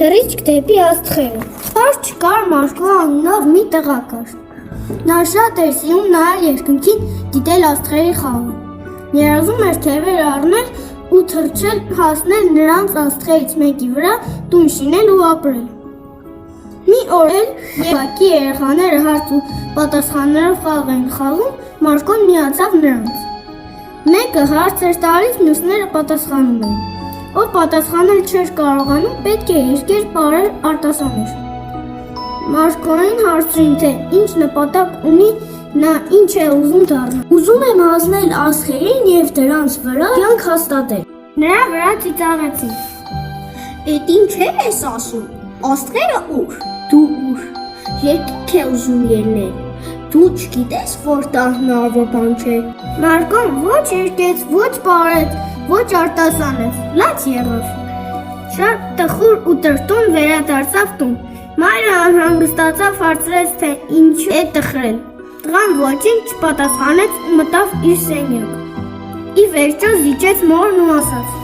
Թռիչք դեպի աստղերը։ Պարզ չկար Մարկո անունով մի տղա կար։ Նա շատ էր սիրում նայել երկնքին, դիտել աստղերի խաղը։ Երազում էր թևեր առնել ու թռչել, հասնել նրանց աստղերից մեկի վրա, տուն շինել ու ապրել։ Մի օր էլ Եվակի երեխաները հարց ու պատասխաններով խաղ են խաղում, Մարկոն միացավ նրանց։ Մեկը հարց էր տալիս, մյուսները պատասխանում էին։ Ով պատասխանել չէր կարողանում, պետք է երկեր պարել արտասաներ։ Մարկոին հարցրին, թե ինչ նպատակ ունի, նա ինչ է ուզում դառնալ։ Ուզում եմ հասնել աստղերին եւ դրանց վրա կյանք հաստատել։ Նրա վրա ծիծաղեցին։ Էդ ինչ ես ասում։ Աստղերը ուր։ Դու ուր։ Երկինք է ուզում ելնել։ Դու չգիտես, որ դա հնարավոր բան չէ։ Մարկոն ոչ երկեց, ոչ պարեց, ոչ արտասանեց, լաց եղավ։ Շատ տխուր ու տրտուն վերադարձավ տուն։ Մայրը անհանգստացավ, հարցրեց, թե ինչ է տխրել։ Տղան ոչինչ չպատասխանեց ու մտավ իր սենյակ։ Ի վերջո զիջեց մորն ու ասաց.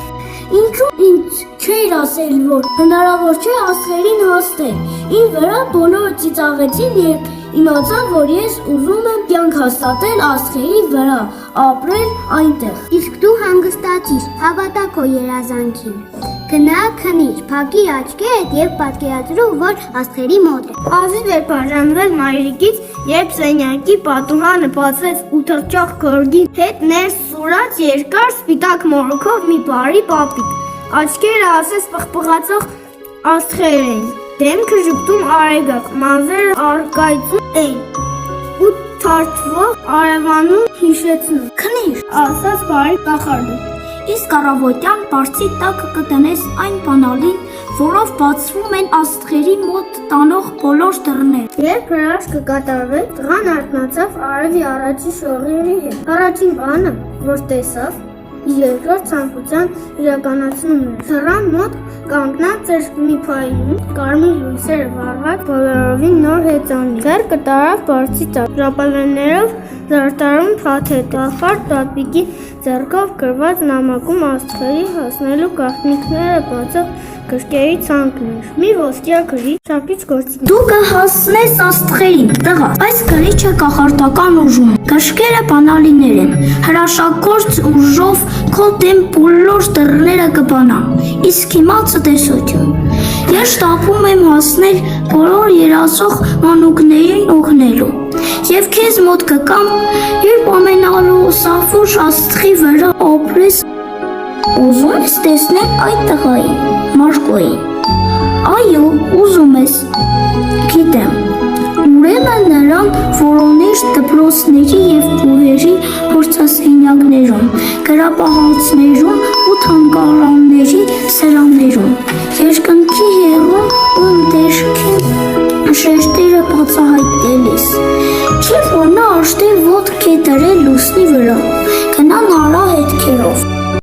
Ինչու ինձ չէր ասել, որ հնարավոր չէ աստղերին հասնել։ Իմ վրա բոլորը ծիծաղեցին եւ իմացան, որ ես ուզում եմ կյանք հաստատել աստղերի վրա, ապրել այնտեղ։ Իսկ դու հանգստացիր, հավատա քո երազանքին։ Գնա քնիր, փակիր աչքերդ եւ պատկերացրու, որ աստղերի մոտ է։ Ազիզ էր բաժանվել մայրիկից, երբ սենյակի պատուհանը բացվեց ու թռչող գորգի հետ ներս սուրաց երկար սպիտակ մորուքով մի բարի պապիկ։ Աչքերը ասես պղպղացող աստղեր էին, դեմքը ժպտում արեգակ, մանզերը արկայծում էին ու թարթվող արևանում հիշեցնում։ Քնիր, ասաց բարի կախարդը։ Իսկ առավոտյան բարձի տակը կտնես այն բանալին, որով բացվում են աստղերի մոտ տանող բոլոր դռներ։ Երբ հրաշքը կատարվեց, տղան արթնացավ արևի առաջի շողերի հետ։ Առաջին բանը, որ տեսավ, երկրորդ ցանկության իրականացնումն էր։ Թռան մոտ կանգնած էր մի փայլուն, կարմիր լույսերը վառված բոլորովին նոր հեծանի։ Ձեռքը տարավ բարձի տակ, ժապավեններով զարդարում փաթեթ, կախարդ տատիկի ձեռքով գրված նամակում աստղերի հասնելու գաղտնիքները բացող գրքերի ցանկն էր։ Մի ոսկյա գրի շապիչ գործի։ Դու կհասնես աստղերին, տղա, այս գրիչը կախարդական ուժում։ Գրքերը բանալիներ են, հրաշագործ ուժով քո դեմ բոլոր դռները կբանան։ Իսկ հիմա ցտեսություն։ Ես շտապում եմ հասնել բոլոր երազող մանուկներին օգնելու։ Եվ քեզ մոտ կգամ, երբ ամենալուսավոր աստղի վրա ապրես։ Ուզում ես տեսնել այդ տղային, Մարկոյին։ Այո, ուզում ես։ Գիտեմ։ Ուրեմն նրան որոնիր դպրոցների և բուհերի փորձասենյակներում, գրապահոցներում ու թանգարանների սրաներում, երկնքի հեռում ու ընդերքի շերտերը բացահայտելիս։ Չի որ նա աշտի ոտք է դրել լուսնի վրա, գնա նրա հետքերով։